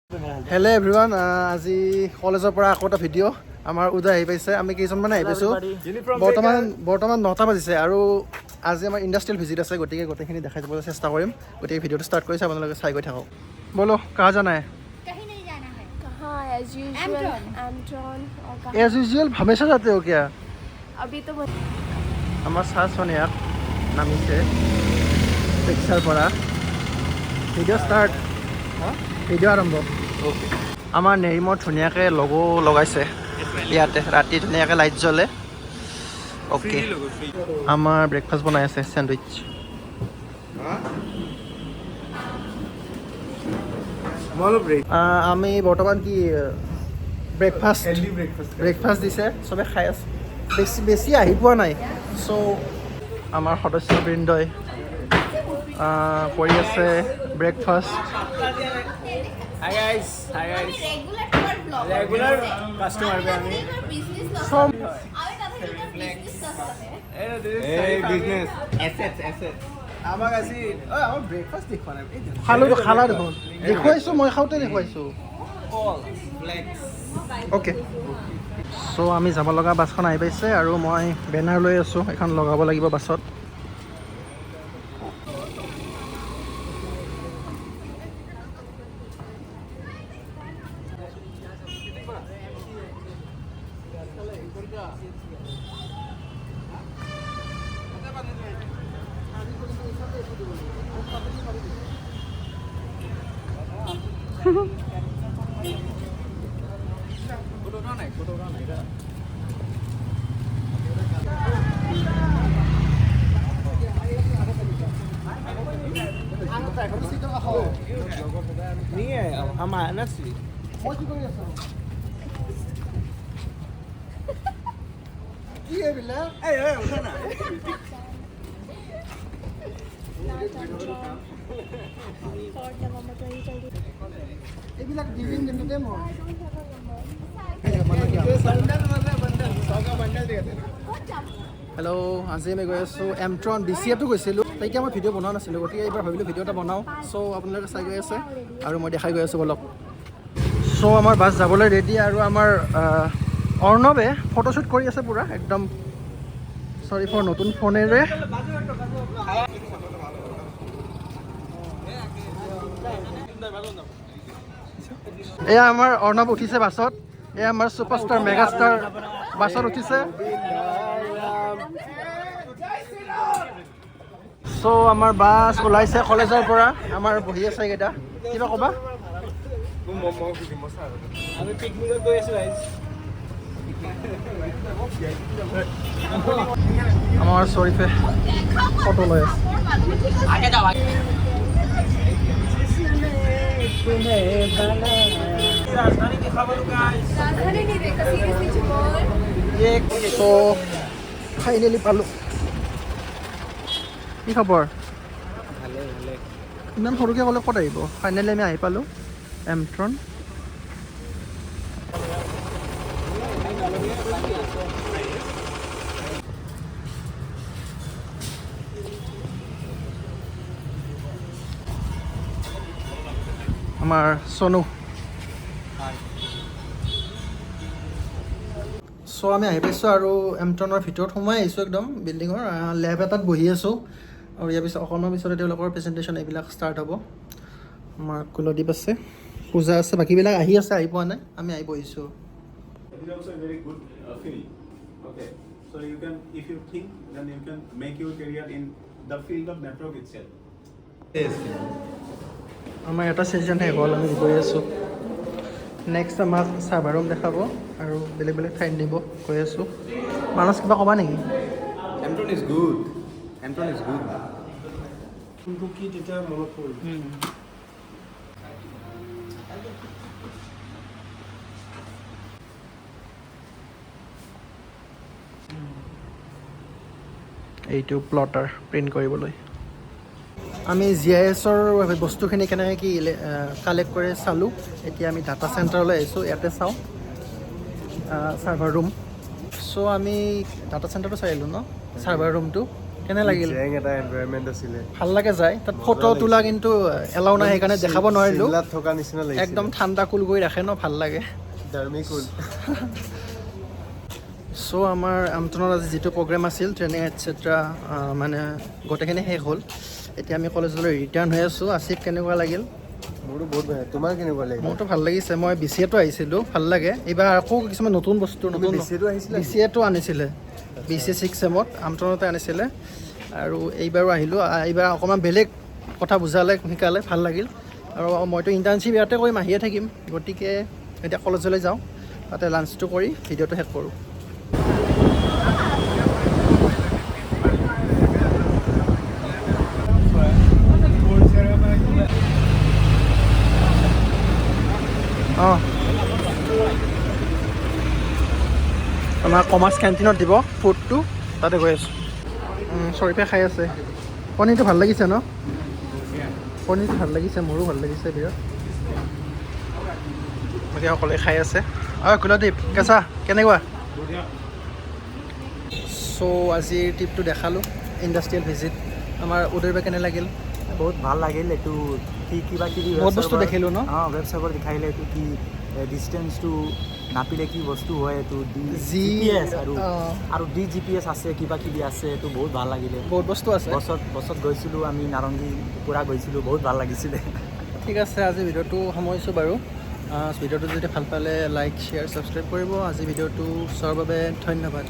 Hello everyone, আজি কলেজৰ পৰা আকৌ এটা ভিডিঅ' আমাৰ উদয় আহি পাইছে। আমি কেইজনমান আহি পাইছোঁ। বৰ্তমান 9টা বাজিছে আৰু আজি আমাৰ ইণ্ডাষ্ট্ৰিয়েল ভিজিট আছে, গতিকে গোটেইখিনি দেখাই যাবলৈ চেষ্টা কৰিম। গতিকে ভিডিঅ'টো ষ্টাৰ্ট কৰিছে, আপোনালোকে চাই গৈ থাকক। বলো কাহা জানা है? कहीं नहीं जाना है। कहाँ as usual AMTRON और कहाँ? As usual हमेशा जाते हो क्या? अभी तो আমাৰ চাহ সোনিয়াক নামিছে ৰিক্সাৰ পৰা। ভিডিঅ' ষ্টাৰ্ট, ভিডিঅ' আৰম্ভ। আমাৰ নেৰিমত ধুনীয়াকৈ লগো লগাইছে ইয়াতে, ৰাতি ধুনীয়াকৈ লাইট জ্বলে। অ'কে, আমাৰ ব্ৰেকফাষ্ট বনাই আছে, চেণ্ডউইচ। আমি বৰ্তমান কি ব্ৰেকফাষ্ট দিছে, চবে খাই আছে। বেছি আহি পোৱা নাই, চ' আমাৰ সদস্যবৃন্দই কৰি আছে breakfast. Hi guys. Regular customer पे आमी. Hey business. Assets. আমাক আজি আমাৰ ব্ৰেকফাষ্ট দেখুৱা নাই। খালা দেখোন, দেখুৱাইছোঁ মই, খাওঁতে দেখুৱাইছোঁ। অ'কে, চ' আমি যাব লগা বাছখন আহি পাইছে আৰু মই বেনাৰ লৈ আছোঁ, এখন লগাব লাগিব বাছত। Niye ama nasıl? মই কি কৰি আছোঁ? কি এইবিলাক? উঠা না. এইবিলাক ডিভিং কিন্তু দে মই। হেল্ল', আজি আমি গৈ আছোঁ এমট্ৰন। BCAতো গৈছিলোঁ, তেতিয়া মই ভিডিঅ' বনোৱা নাছিলোঁ, গতিকে এইবাৰ ভাবিলোঁ ভিডিঅ' এটা বনাওঁ। চ' আপোনালোকে চাই গৈ আছে আৰু মই দেখাই গৈ আছোঁ বলক। চ' আমাৰ বাছ যাবলৈ ৰেডি আৰু আমাৰ অৰ্ণৱে ফটোশ্বুট কৰি আছে পূৰা একদম। চৰি ফৰ নতুন ফোনেৰে। এয়া আমাৰ অৰ্ণৱ উঠিছে বাছত, এয়া আমাৰ ছুপাৰষ্টাৰ মেগাষ্টাৰ বাছত উঠিছে। চ' আমাৰ বাছ ওলাইছে কলেজৰ পৰা, আমাৰ বহি আছে এইকেইটা। কিবা ক'বা? আমি পিকনিকত গৈ আছোঁ গাইজ। আমাৰ শ্বৰীফে ফটো লৈ আছে। राजधानी की खबर गाइस. राजधानी नहीं देखा सीरियसली चिन्मय. চ' ফাইনেলি পালোঁ। কি খবৰ? ভালে ইমান সৰুকৈ ক'লে ক'ত আহিব? ফাইনেলি আমি আহি পালোঁ এমট্ৰন। আমাৰ চনু। চ' আমি আহি পাইছোঁ আৰু এমট্ৰনৰ ভিতৰত সোমাই আহিছোঁ একদম বিল্ডিঙৰ। লেব এটাত বহি আছোঁ আৰু ইয়াৰ পিছত অকণমান পিছতে তেওঁলোকৰ প্ৰেজেণ্টেশ্যন এইবিলাক ষ্টাৰ্ট হ'ব। আমাৰ কুলদীপ আছে, পূজা আছে, বাকীবিলাক আহি পোৱা নাই, আমি আহি বহিছোঁ। It is also a very good field. Okay, so you can, if you think, then you can make your career in the field of network itself. আমাৰ এটা ছেশ্যন শেষ হ'ল, আমি গৈ আছোঁ। নেক্সট আমাক চাৰ্ভাৰ ৰুম দেখাব আৰু বেলেগ ঠাইত নিব, গৈ আছোঁ। মানস কিবা ক'বা নেকি? AMTRON is good. AMTRON is good. কোনটো কি তেতিয়া মনত পৰিল. এইটো প্লটাৰ প্ৰিণ্ট কৰিবলৈ। আমি GISৰ বস্তুখিনি কেনেকৈ কি কালেক্ট কৰি চালোঁ। এতিয়া আমি ডাটা চেণ্টাৰলৈ আহিছোঁ, ইয়াতে চাওঁ চাৰ্ভাৰ ৰুম। চ' আমি ডাটা চেণ্টাৰটো চাই আহিলোঁ ন, চাৰ্ভাৰ ৰুমটো। কেনে লাগিল জেং এটা এনভায়ৰনমেন্ট আছিলে ভাল লাগে যায় তাত ফটো তোলা কিন্তু এলাও নাই সেইকাৰণে দেখাব নোৱাৰিলোঁ চিমলাত থকা নিচিনা লাগিছিল একদম ঠাণ্ডা কুল কৰি ৰাখে ন ভাল লাগে ডাৰ্মি কুল চ' আমাৰ আমট্ৰনত আজি যিটো প্ৰগ্ৰেম আছিল ট্ৰেইনিং এটচেট্ৰা মানে গোটেইখিনি শেষ হ'ল এতিয়া আমি কলেজলৈ ৰিটাৰ্ণ হৈ আছোঁ আছিফ কেনেকুৱা লাগিল মোৰো বহুত ভাল তোমাৰ কেনেকুৱা লাগিল মোৰতো ভাল লাগিছে মই BCA-টো আহিছিলোঁ ভাল লাগে এইবাৰ আকৌ কিছুমান নতুন বস্তু নতুন BCA-টো আহিছিলা BCA-টো আনিছিলে BCA 6 চেমত আমট্ৰনতে আনিছিলে আৰু এইবাৰো আহিলোঁ এইবাৰ অকণমান বেলেগ কথা বুজালে শিকালে ভাল লাগিল আৰু মইতো ইণ্টাৰ্ণশ্বিপ ইয়াতে কৰিম আহিয়ে থাকিম গতিকে এতিয়া কলেজলৈ যাওঁ তাতে লাঞ্চটো কৰি ভিডিঅ'টো শেষ কৰোঁ অঁ আমাৰ কমাৰ্চ কেণ্টিনত দিব ফুডটো তাতে গৈ আছোঁ চৰিফে খাই আছে পনীৰটো ভাল লাগিছে ন পনীৰটো ভাল লাগিছে মোৰো ভাল লাগিছে বিৰাট বাকী সকলোৱে খাই আছে কুলদীপ কেঁচা কেনেকুৱা চ' আজিৰ ট্ৰিপটো দেখালোঁ ইণ্ডাষ্ট্ৰিয়েল ভিজিট আমাৰ উদয়বা কেনে লাগিল বহুত ভাল লাগিল এইটো কি কিবা কিবি বহুত বস্তু দেখিলোঁ ন ৱেবছাইটত দেখাইলে এইটো কি ডিষ্টেঞ্চটো নাপিলে কি বস্তু হয় এইটো GPS আৰু GPS আছে কিবা কিবি আছে এইটো বহুত ভাল লাগিলে বহুত বস্তু আছে বছত গৈছিলোঁ আমি নাৰংগী পুৰা গৈছিলোঁ বহুত ভাল লাগিছিলে ঠিক আছে আজি ভিডিঅ'টো সামৰিছোঁ বাৰু ভিডিঅ'টো যদি ভাল পালে লাইক শ্বেয়াৰ ছাবস্ক্ৰাইব কৰিব আজি ভিডিঅ'টো চোৱাৰ বাবে ধন্যবাদ